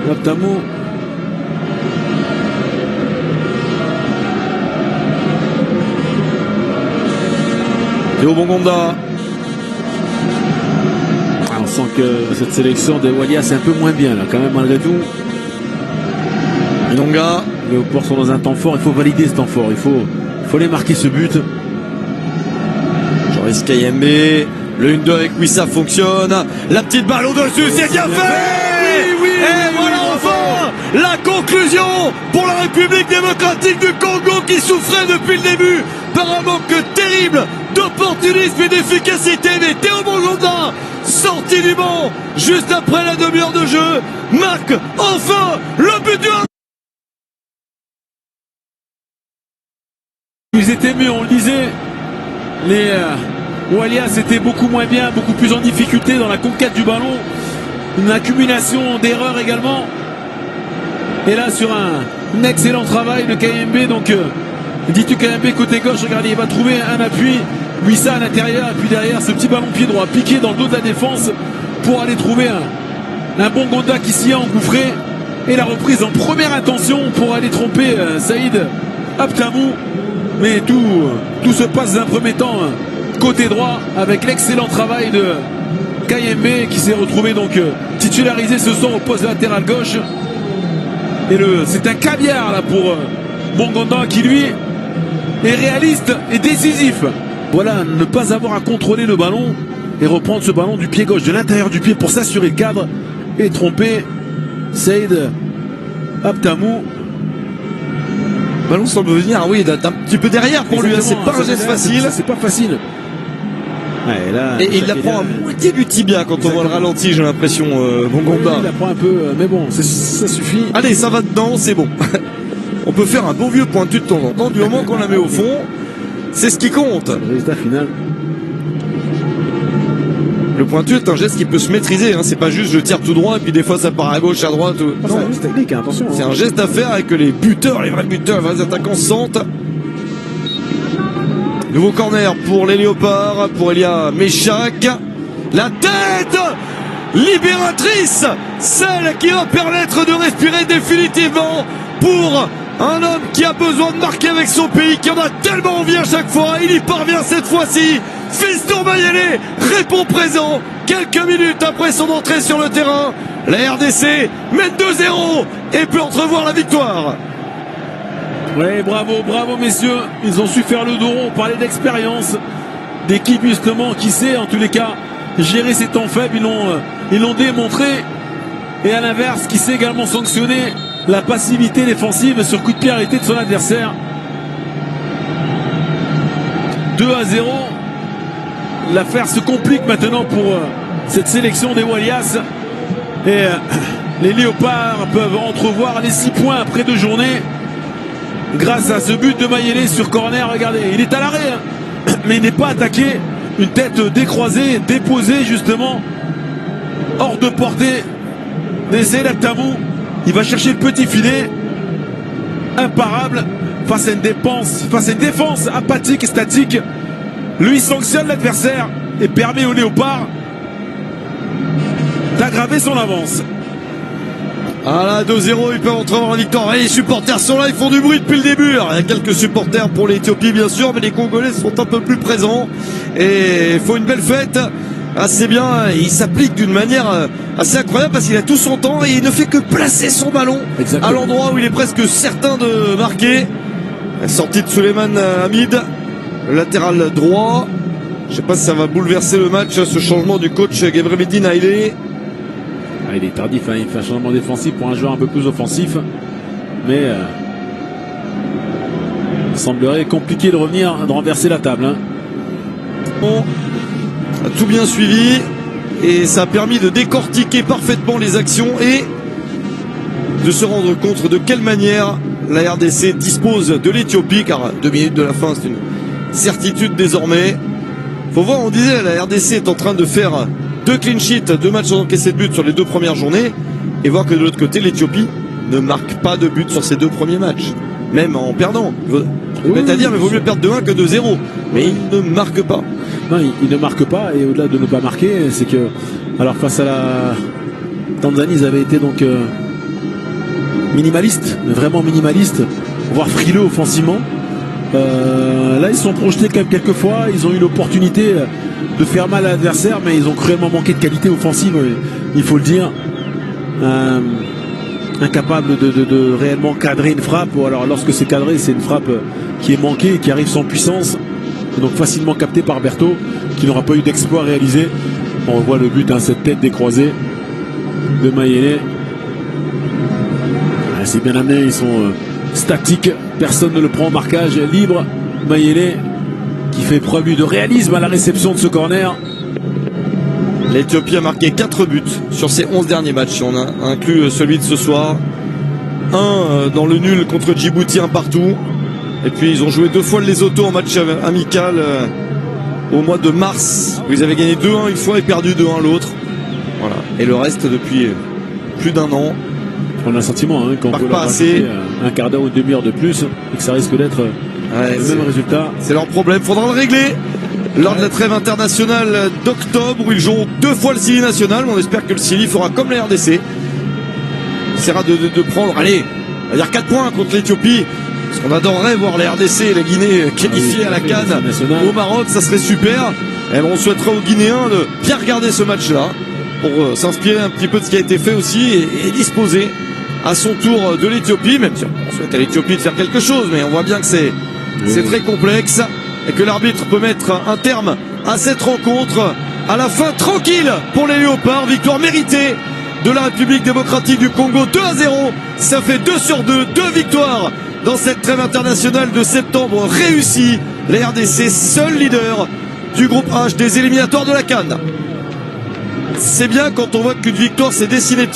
Abtamou. Théo Bongonda. On sent que cette sélection des Walias c'est un peu moins bien là quand même malgré tout. Inonga. Les Léopold sont dans un temps fort, il faut valider ce temps fort, il faut les marquer ce but. Joris Kayembe, le 1-2 avec Wissa fonctionne, la petite balle au-dessus, c'est bien fait. Oui, et voilà enfin la conclusion pour la République démocratique du Congo qui souffrait depuis le début par un manque terrible d'opportunisme et d'efficacité. Mais Théo Bongonda, sorti du banc juste après la demi-heure de jeu, marque enfin le but du 1. Ils étaient mieux, on le disait. Les Walias étaient beaucoup moins bien, beaucoup plus en difficulté dans la conquête du ballon. Une accumulation d'erreurs également. Et là, sur un excellent travail de Kayembe. Donc, Ditu Kayembe côté gauche, regardez, il va trouver un appui. Wissa à l'intérieur. Et puis derrière, ce petit ballon pied droit piqué dans le dos de la défense pour aller trouver un Bongonda qui s'y est engouffré. Et la reprise en première intention pour aller tromper Saïd Abtamou. Mais tout se passe d'un premier temps côté droit avec l'excellent travail de Kayembe qui s'est retrouvé donc titularisé ce soir au poste latéral gauche. Et c'est un caviar là pour Bongonda qui lui est réaliste et décisif. Voilà, ne pas avoir à contrôler le ballon et reprendre ce ballon du pied gauche, de l'intérieur du pied pour s'assurer le cadre et tromper Saïd Abtamou. Le ballon semble venir, oui, d'un petit peu derrière pour lui, c'est pas un geste facile. C'est pas facile. Ouais, là, et il la prend à moitié du tibia quand on voit le ralenti, j'ai l'impression, Bongonda. Il la prend un peu, mais bon, ça suffit. Allez, ça va dedans, c'est bon. On peut faire un bon vieux pointu de temps en temps, du moment qu'on la met au fond, c'est ce qui compte. Le résultat final. Le pointu est un geste qui peut se maîtriser, hein. C'est pas juste je tire tout droit et puis des fois ça part à gauche, à droite. C'est un geste technique, hein, attention. C'est un geste à faire avec les buteurs, les vrais buteurs, les vrais attaquants sentent. Nouveau corner pour les Léopards, pour Elia Méchac. La tête libératrice, celle qui va permettre de respirer définitivement pour un homme qui a besoin de marquer avec son pays, qui en a tellement envie à chaque fois. Il y parvient cette fois-ci. Fiston Mayele répond présent quelques minutes après son entrée sur le terrain. La RDC mène 2-0 et peut entrevoir la victoire. Oui, bravo messieurs. Ils ont su faire le dos rond. On parlait d'expérience, d'équipe justement qui sait en tous les cas gérer ses temps faibles. Ils l'ont démontré. Et à l'inverse, qui sait également sanctionner la passivité défensive sur coup de pied arrêté de son adversaire. 2-0. L'affaire se complique maintenant pour cette sélection des Walias. Et les Léopards peuvent entrevoir les 6 points après 2 journées. Grâce à ce but de Mayele sur corner, regardez, il est à l'arrêt, hein, mais il n'est pas attaqué. Une tête décroisée, déposée justement, hors de portée d'Essaïd Abtamou. Il va chercher le petit filet, imparable, face à une défense apathique et statique. Lui sanctionne l'adversaire et permet aux Léopards d'aggraver son avance. Ah là, 2-0, ils peuvent entrer dans la victoire. Et les supporters sont là, ils font du bruit depuis le début. Alors, il y a quelques supporters pour l'Éthiopie, bien sûr, mais les Congolais sont un peu plus présents. Et il faut une belle fête. Assez bien, il s'applique d'une manière assez incroyable parce qu'il a tout son temps et il ne fait que placer son ballon à l'endroit où il est presque certain de marquer. La sortie de Suleiman Hamid, le latéral droit. Je ne sais pas si ça va bouleverser le match, ce changement du coach Gebremeddine Haïlé. Ah, il est tardif, hein, il fait un changement défensif pour un joueur un peu plus offensif. Mais il semblerait compliqué de revenir, de renverser la table. Hein. Bon, a tout bien suivi et ça a permis de décortiquer parfaitement les actions et de se rendre compte de quelle manière la RDC dispose de l'Éthiopie, car 2 minutes de la fin c'est une certitude désormais. Faut voir, on disait la RDC est en train de faire 2 clean sheets, 2 matchs sans encaisser de but sur les 2 premières journées, et voir que de l'autre côté l'Éthiopie ne marque pas de but sur ces 2 premiers matchs, même en perdant. C'est à dire, mais il vaut mieux perdre 2-1 que 2-0, mais il ne marque pas. Non, il ne marque pas, et au-delà de ne pas marquer, c'est que, alors face à la Tanzanie, ils avaient été donc minimaliste, vraiment minimaliste, voire frileux offensivement. Là, ils se sont projetés quand même quelques fois. Ils ont eu l'opportunité de faire mal à l'adversaire, mais ils ont cruellement manqué de qualité offensive, il faut le dire. Incapable de réellement cadrer une frappe, ou alors lorsque c'est cadré, c'est une frappe qui est manquée et qui arrive sans puissance, et donc facilement captée par Berthaud, qui n'aura pas eu d'exploit réalisé. On voit le but, hein, cette tête décroisée de Mayele. C'est bien amené, ils sont statiques, personne ne le prend au marquage, libre. Mayele qui fait preuve de réalisme à la réception de ce corner. L'Éthiopie a marqué 4 buts sur ses 11 derniers matchs, si on inclut celui de ce soir. Un dans le nul contre Djibouti, un partout. Et puis ils ont joué 2 fois le Lesotho en match amical au mois de mars, où ils avaient gagné 2-1 une fois et perdu 2-1 l'autre. Voilà. Et le reste depuis plus d'un an. On a le sentiment qu'on peut leur rajouter un quart d'heure ou une demi-heure de plus et que ça risque d'être le même résultat. C'est leur problème, faudra le régler lors de la trêve internationale d'octobre, où ils joueront 2 fois le Sili national. On espère que le Sili fera comme la RDC, essaiera de prendre, allez, on va dire 4 points contre l'Éthiopie, parce qu'on adorerait voir la RDC et la Guinée qualifiées à la CAN au Maroc, ça serait super. Et on souhaiterait aux Guinéens de bien regarder ce match-là pour s'inspirer un petit peu de ce qui a été fait aussi et disposer à son tour de l'Éthiopie, même si on souhaite à l'Éthiopie de faire quelque chose, mais on voit bien que c'est très complexe et que l'arbitre peut mettre un terme à cette rencontre. À la fin, tranquille pour les Léopards, victoire méritée de la République démocratique du Congo, 2-0, ça fait 2 sur 2 victoires dans cette trêve internationale de septembre réussie. La RDC, seul leader du groupe H des éliminatoires de la CAN. C'est bien quand on voit qu'une victoire s'est dessinée